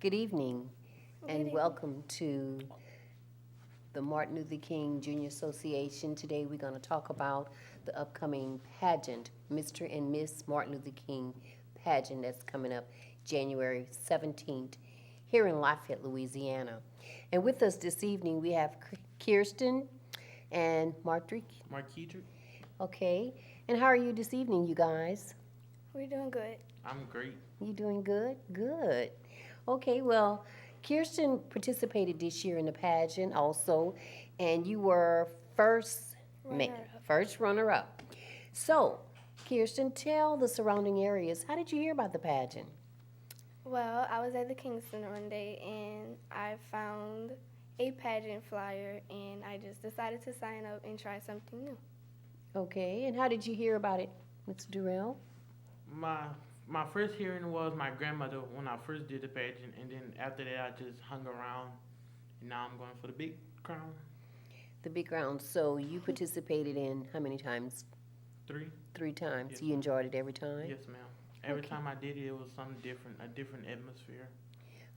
Good evening, Good and evening. welcome to the Martin Luther King Jr. Association. Today we're going to talk about the upcoming pageant, Mr. and Miss Martin Luther King pageant that's coming up January 17th here in Lafayette, Louisiana. And with us this evening we have Kirsten and Martrick. Marquidrick, Okay, and how are you this evening, you guys? We're doing good. I'm great. You doing good? Good. Okay, well, Kirsten participated this year in the pageant also, and you were Runner-up. first runner-up. So, Kirsten, tell the surrounding areas, how did you hear about the pageant? Well, I was at the Kingston one day and I found a pageant flyer and I just decided to sign up and try something new. Okay, and how did you hear about it, Mr. Durrell? My first hearing was my grandmother when I first did the pageant, and then after that I just hung around, and now I'm going for the big crown. The big round. So you participated in how many times? 3. 3 times. Yes, You enjoyed it every time? Yes, ma'am. Every Okay. time I did it, it was something different, a different atmosphere.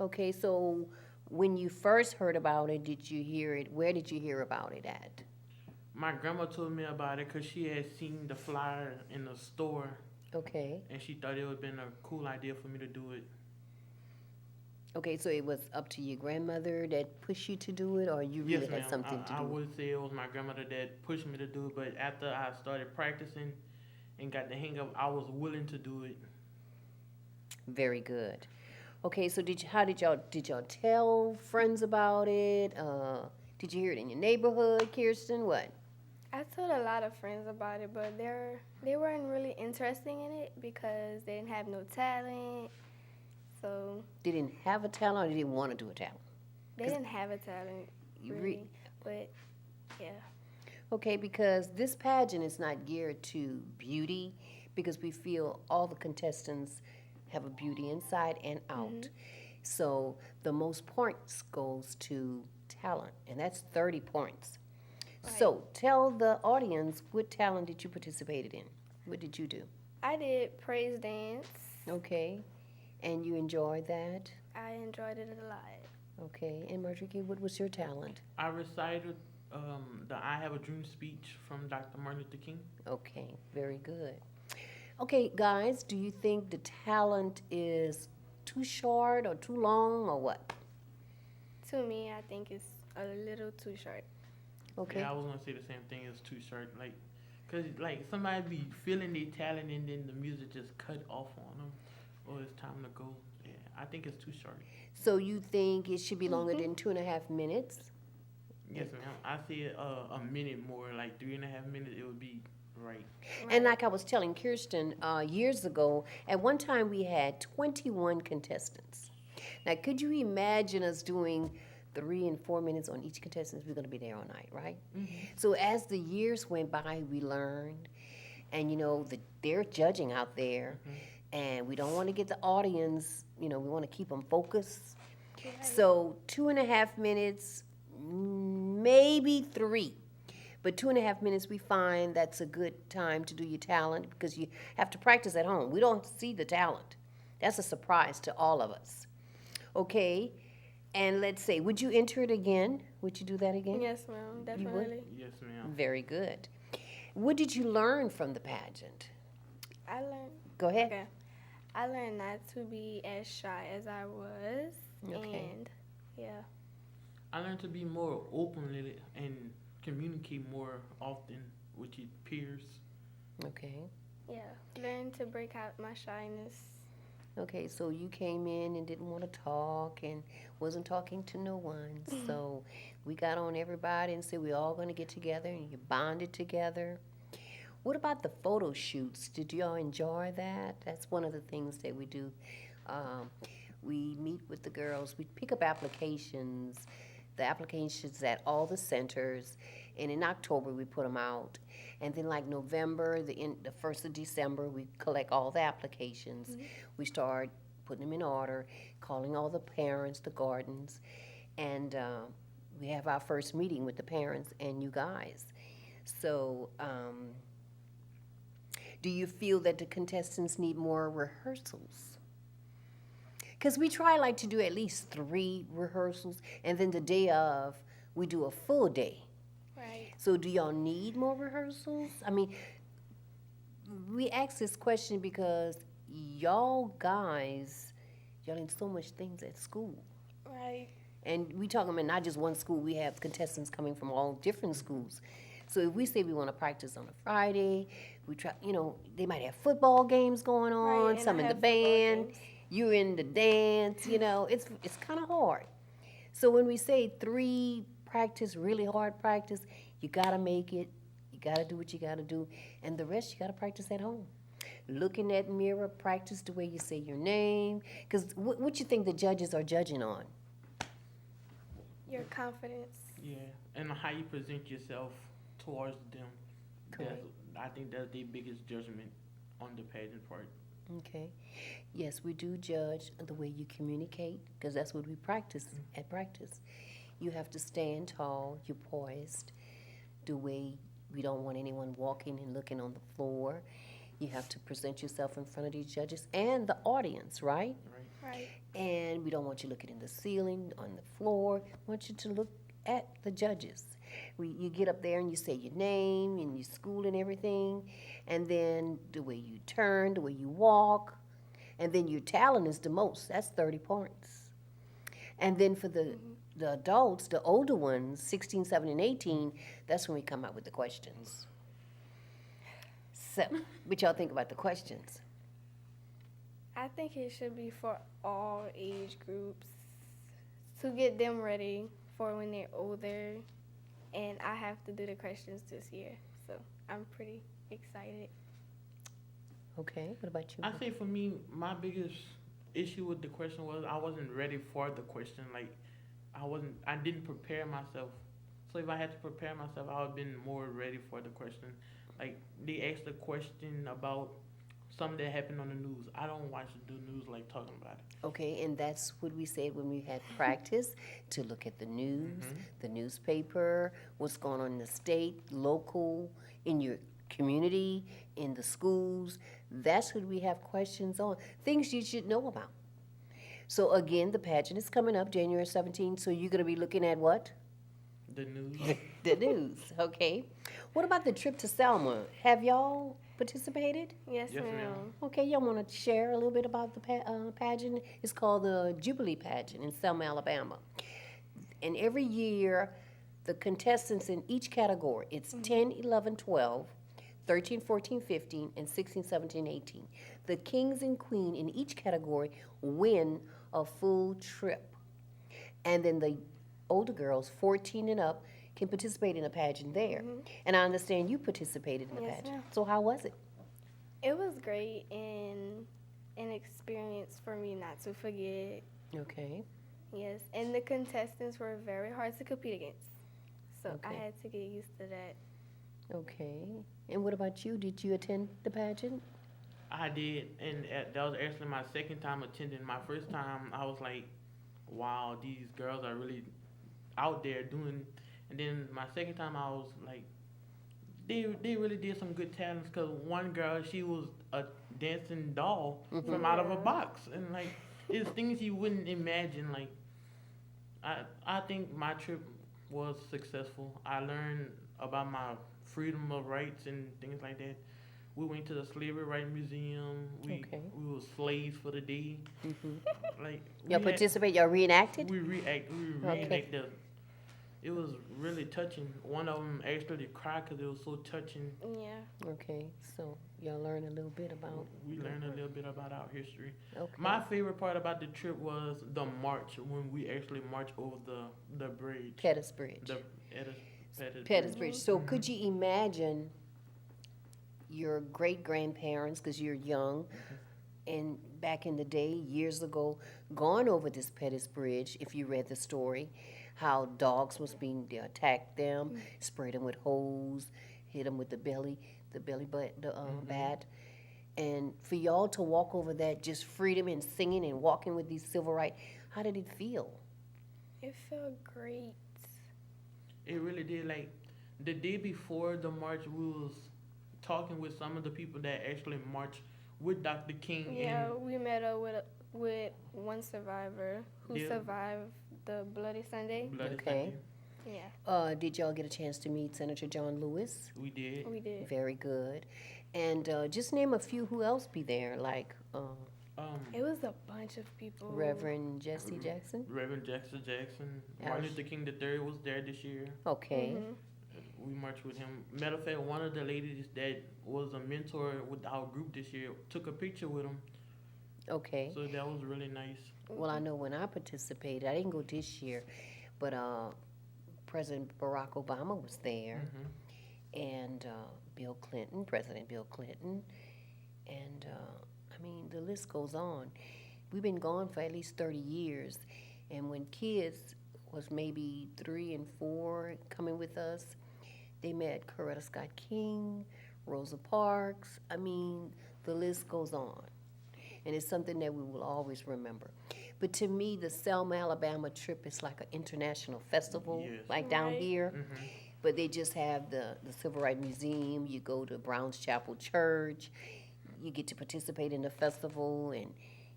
Okay, so when you first heard about it, did you hear it? Where did you hear about it at? My grandma told me about it because she had seen the flyer in the store, Okay. and she thought it would have been a cool idea for me to do it. Okay, so it was up to your grandmother that pushed you to do it, or you really Yes, had ma'am. something to I do? would say it was my grandmother that pushed me to do it, but after I started practicing and got the hang of, I was willing to do it. Very good. Okay, so how did y'all tell friends about it? Did you hear it in your neighborhood, Kirsten? What? I told a lot of friends about it, but they weren't really interested in it because they didn't have no talent. So They didn't have a talent, or they didn't want to do a talent? they 'Cause didn't have a talent You really. But yeah. Okay, because this pageant is not geared to beauty, because we feel all the contestants have a beauty inside and out. So the most points goes to talent, and that's 30 points. Right. So tell the audience, what talent did you participated in? What did you do? I did praise dance. Okay, and you enjoyed that? I enjoyed it a lot. Okay, and Marjorie, what was your talent? I recited the I Have a Dream speech from Dr. Martin Luther King. Okay, very good. Okay, guys, do you think the talent is too short or too long or what? To me, I think it's a little too short. Okay, Yeah, I was gonna say the same thing. It's too short, like, cause like somebody be feeling their talent and then the music just cut off on them, or it's time to go. Yeah, I think it's too short. so you think it should be longer than 2.5 minutes? Yes, ma'am. I see it a minute more, like 3.5 minutes. It would be right. And like I was telling Kirsten, years ago, at one time we had 21 contestants. Now, could you imagine us doing 3 and 4 minutes on each contestant? We're going to be there all night, right? So as the years went by, we learned, and they're judging out there, and we don't want to get the audience. We want to keep them focused. Right. So 2.5 minutes, maybe 3. But 2.5 minutes, we find that's a good time to do your talent because you have to practice at home. We don't see the talent. That's a surprise to all of us. Okay, and let's say, would you enter it again? Would you do that again? Yes, ma'am, You would? definitely. Yes, ma'am. Very good. What did you learn from the pageant? I learned. Go ahead. Okay. I learned not to be as shy as I was, Okay. and yeah, I learned to be more open and communicate more often with your peers. Okay. yeah, learned to break out my shyness. Okay, so you came in and didn't want to talk and wasn't talking to no one. So we got on everybody and said we're all going to get together and you bonded together. What about the photo shoots? Did y'all enjoy that? That's one of the things that we do. Um, we meet with the girls. We pick up the applications at all the centers, and in October we put them out. And then like November, the 1st of December, we collect all the applications. We start putting them in order, calling all the parents, the gardens, and we have our first meeting with the parents and you guys. So, do you feel that the contestants need more rehearsals? Because we try like to do at least 3 rehearsals, and then the day of, we do a full day. Right. So do y'all need more rehearsals? I mean, we ask this question because y'all guys, y'all in so much things at school. Right. And we talking about not just one school, we have contestants coming from all different schools. So if we say we want to practice on a Friday, we try, they might have football games going on, Right, and some I in the have football band, games. you're in the dance, it's kind of hard. So when we say 3 practice, really hard practice, you gotta make it, you gotta do what you gotta do, and the rest you gotta practice at home. Look in that mirror, practice the way you say your name, because what you think the judges are judging on? Your confidence. Yeah, and how you present yourself towards them. Correct. I think that's the biggest judgment on the pageant part. Okay. Yes, we do judge the way you communicate, because that's what we practice at practice. You have to stand tall, you're poised, the way we don't want anyone walking and looking on the floor. You have to present yourself in front of these judges and the audience, right? Right. And we don't want you looking in the ceiling, on the floor. We want you to look at the judges. You get up there and you say your name and your school and everything, and then the way you turn, the way you walk, and then your talent is the most. That's 30 points. And then for the adults, the older ones, 16, 17, and 18, that's when we come out with the questions. So, what y'all think about the questions? I think it should be for all age groups to get them ready for when they're older. And I have to do the questions this year, so I'm pretty excited. Okay, what about you? I say for me, my biggest issue with the question was I wasn't ready for the question. Like, I didn't prepare myself. So if I had to prepare myself, I would have been more ready for the question. Like, they asked a question about something that happened on the news. I don't watch the news like talking about it. Okay, and that's what we said when we had practice, to look at the news, the newspaper, what's going on in the state, local, in your community, in the schools. That's what we have questions on, things you should know about. So again, the pageant is coming up January 17th, so you're going to be looking at what? The news. The news, okay. What about the trip to Selma? Have y'all participated? Yes, Yes, ma'am. ma'am. Okay, y'all want to share a little bit about the pageant? It's called the Jubilee Pageant in Selma, Alabama. And every year, the contestants in each category, it's 10, 11, 12, 13, 14, 15, and 16, 17, 18. The kings and queen in each category win a full trip. And then the older girls, 14 and up, can participate in a pageant there. And I understand you participated in the Yes, pageant. ma'am. So how was it? It was great and an experience for me not to forget. Okay. Yes, and the contestants were very hard to compete against. So I Okay. had to get used to that. Okay. And what about you? Did you attend the pageant? I did, and that was actually my second time attending. My first time, I was like, wow, these girls are really out there doing. And then my second time, I was like, they really did some good talents. Cause one girl, she was a dancing doll from out of a box, and like it's things you wouldn't imagine. Like I think my trip was successful. I learned about my freedom of rights and things like that. We went to the Slavery Right Museum. We were slaves for the day. Like Y'all participate? Y'all reenacted? We reenacted. It was really touching. One of them actually cried because it was so touching. Yeah. Okay, so y'all learn a little bit about. We learned a little bit about our history. Okay. My favorite part about the trip was the march, when we actually marched over the bridge. Pettus Bridge. Pettus Bridge. So could you imagine your great grandparents, because you're young, and back in the day, years ago, going over this Pettus Bridge, if you read the story, how dogs was being, they attacked them, sprayed them with hose, hit them with the belly bat. And for y'all to walk over that, just freedom and singing and walking with these civil rights, how did it feel? It felt great. It really did. Like the day before the march, we was talking with some of the people that actually marched with Dr. King. Yeah, we met up with one one survivor who Yeah. survived the Bloody Sunday. Bloody Okay. Sunday. Yeah, Did y'all get a chance to meet Senator John Lewis? We did. we did. Very good. And just name a few who else be there, like It was a bunch of people. Reverend Jesse Jackson. Reverend Jackson Jackson. Ouch. Martin Luther King III was there this year. Okay. Mhm. We marched with him. Matter of fact, one of the ladies that was a mentor with our group this year took a picture with him. Okay. So that was really nice. Well, I know when I participated, I didn't go this year, but President Barack Obama was there, and Bill Clinton, President Bill Clinton, and I mean, the list goes on. We've been gone for at least 30 years, and when kids was maybe 3 and 4 coming with us, they met Coretta Scott King, Rosa Parks. I mean, the list goes on, and it's something that we will always remember. But to me, the Selma, Alabama trip is like an international festival, Yes. like down Right. here. Mm-hmm. But they just have the Civil Rights Museum. You go to Brown's Chapel Church. You get to participate in the festival and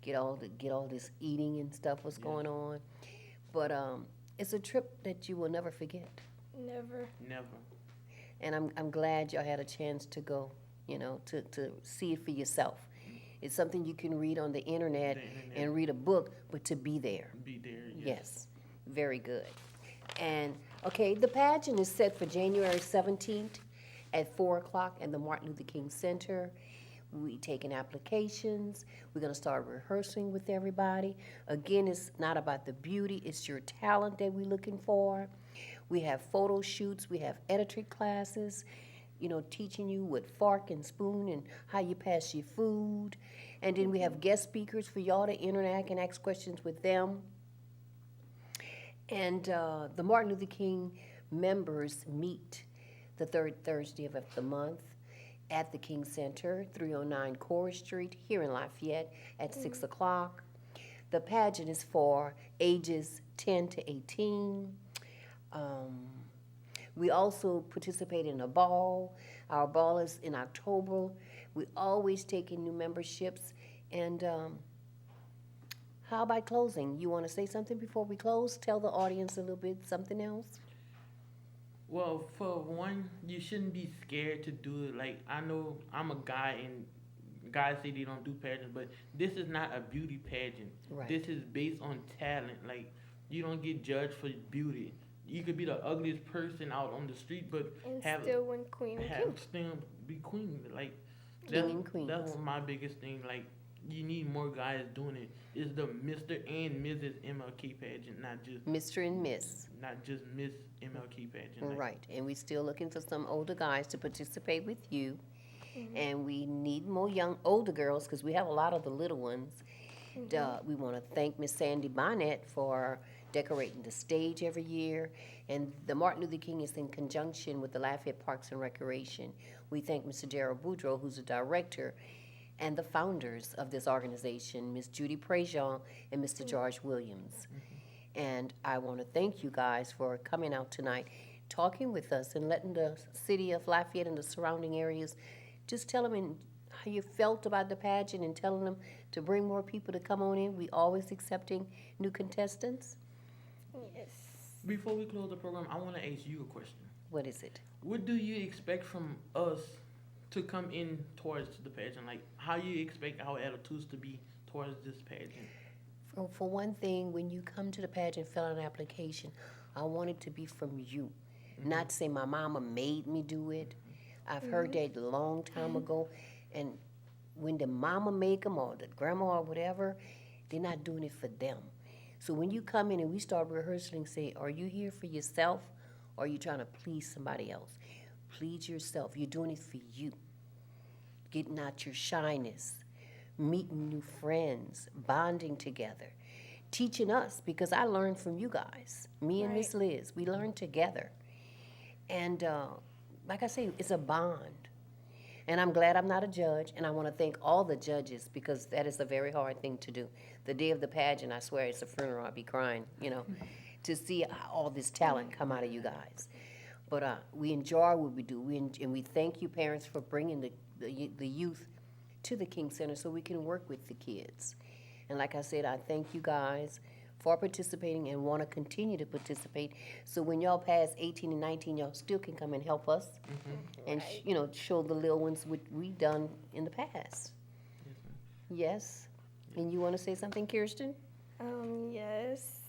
get all this eating and stuff what's Yeah. going on. But it's a trip that you will never forget. Never. Never. And I'm glad y'all had a chance to go, you know, to see it for yourself. It's something you can read on the internet The internet. and read a book, but to be there. Be there. Yes, very good. And, okay, the pageant is set for January 17th at 4 o'clock at the Martin Luther King Center. We taking applications. We're going to start rehearsing with everybody. Again, it's not about the beauty, it's your talent that we're looking for. We have photo shoots, we have editing classes, you know, teaching you with fork and spoon and how you pass your food. And then we have guest speakers for y'all to interact and ask questions with them. And the Martin Luther King members meet the third Thursday of the month at the King Center, 309 Corey Street, here in Lafayette at 6 o'clock. The pageant is for ages 10 to 18. We also participate in a ball. Our ball is in October. We always take in new memberships. And how about closing? You want to say something before we close? Tell the audience a little bit something else? Well, for one, you shouldn't be scared to do it. Like, I know I'm a guy, and guys say they don't do pageants, but this is not a beauty pageant. Right. This is based on talent. Like, you don't get judged for beauty. You could be the ugliest person out on the street, but And have still win Queen and King. still be queen. Like, King and queens. That's my biggest thing. Like, you need more guys doing it. It's the Mr. and Mrs. MLK pageant, not just Mr. and Miss. Miss MLK pageant. Like, Right. And we're still looking for some older guys to participate with you. And we need more older girls because we have a lot of the little ones. We want to thank Miss Sandy Bonnet for decorating the stage every year. And the Martin Luther King is in conjunction with the Lafayette Parks and Recreation. We thank Mr. Darrell Boudreau, who's the director, and the founders of this organization, Miss Judy Prejean and Mr. George Williams. And I want to thank you guys for coming out tonight, talking with us, and letting the city of Lafayette and the surrounding areas just tell them how you felt about the pageant and telling them to bring more people to come on in. We always accepting new contestants. Yes. before we close the program, I want to ask you a question. What is it? What do you expect from us to come in towards the pageant? Like, how you expect our attitudes to be towards this pageant? For one thing, when you come to the pageant, fill out an application, I want it to be from you. Not say my mama made me do it. I've heard that a long time ago. And when the mama make them or the grandma or whatever, they're not doing it for them. So when you come in and we start rehearsing, say, are you here for yourself or are you trying to please somebody else? Please yourself. You're doing it for you. Getting out your shyness, meeting new friends, bonding together, teaching us, because I learned from you guys. Me and Miss Liz, we learned together. And like I say, it's a bond. And I'm glad I'm not a judge, and I want to thank all the judges because that is a very hard thing to do. The day of the pageant, I swear it's a funeral, I'll be crying, to see all this talent come out of you guys. But we enjoy what we do, and we thank you, parents, for bringing the youth to the King Center so we can work with the kids. And like I said, I thank you guys for participating and want to continue to participate. So when y'all pass 18 and 19, y'all still can come and help us and, Right. show the little ones what we done in the past. Yes? And you want to say something, Kirsten? Yes.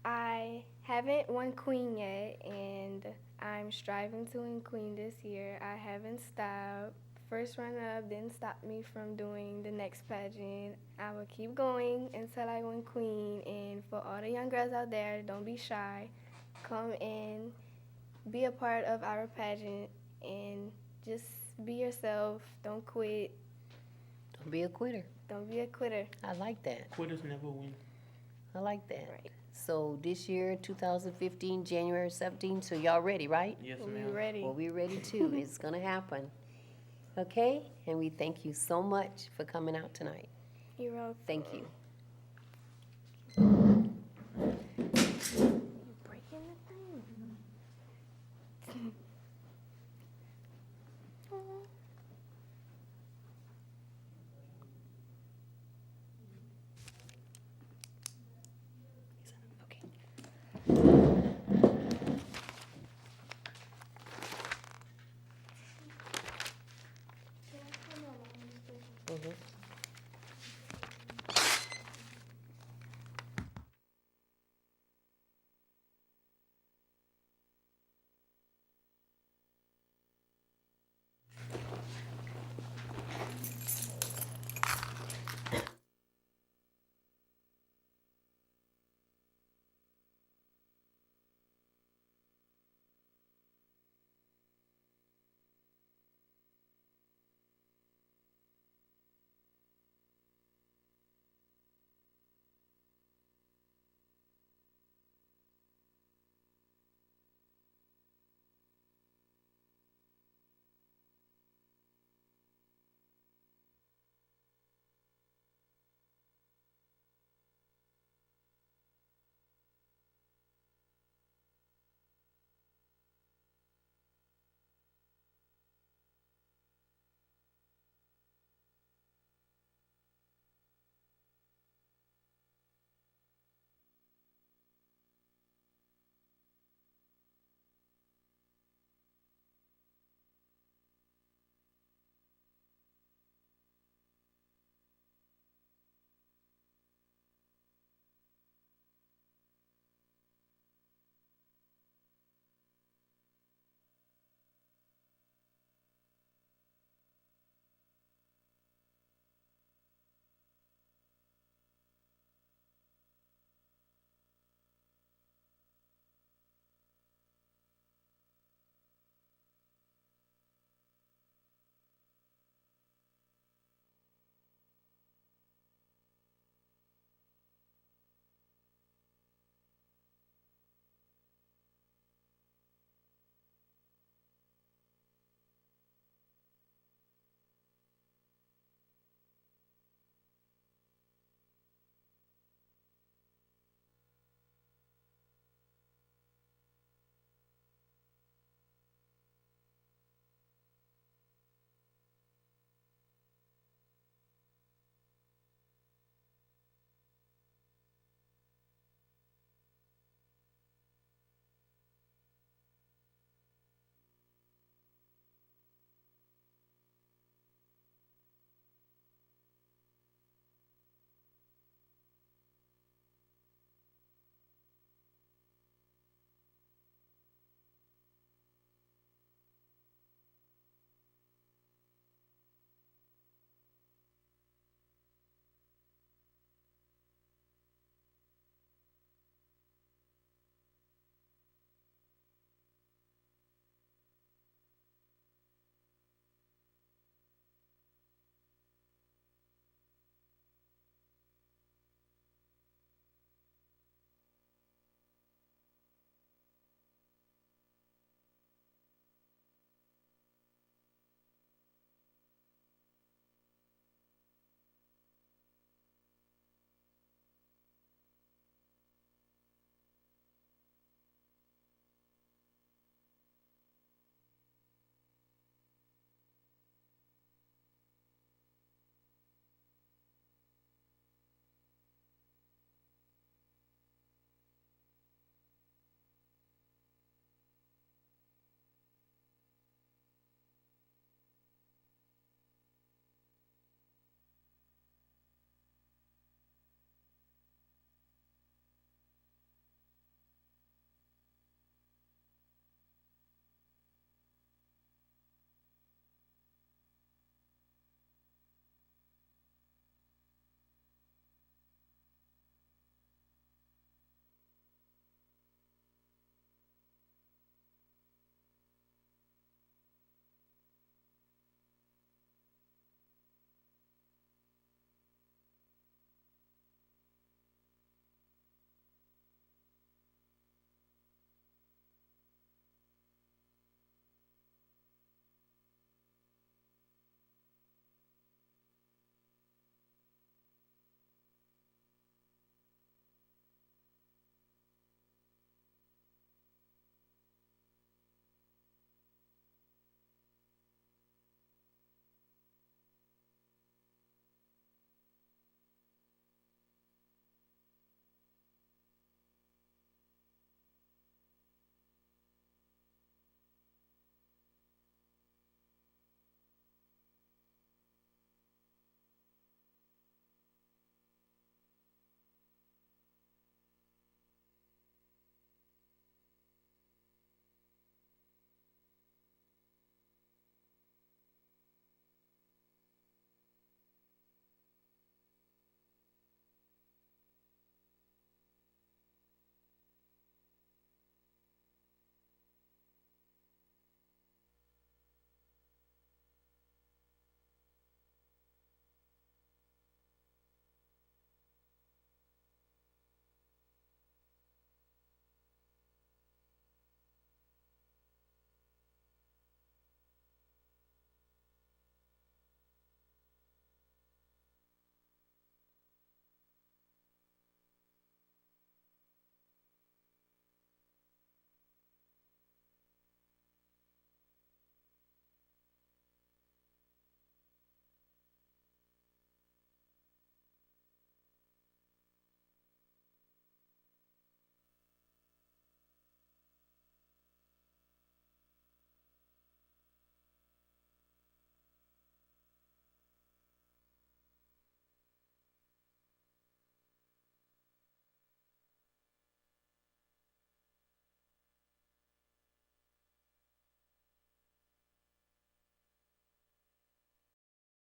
I haven't won queen yet, and I'm striving to win queen this year. I haven't stopped. First runner-up didn't stop me from doing the next pageant. I will keep going until I win queen. And for all the young girls out there, don't be shy. Come and be a part of our pageant, and just be yourself. Don't quit. Don't be a quitter. Don't be a quitter. I like that. Quitters never win. I like that. Right. So this year, 2015, January 17th, so y'all ready, right? Yes, We ma'am. ready. Well, we're ready too. It's going to happen. Okay? And we thank you so much for coming out tonight. You're welcome. Thank you.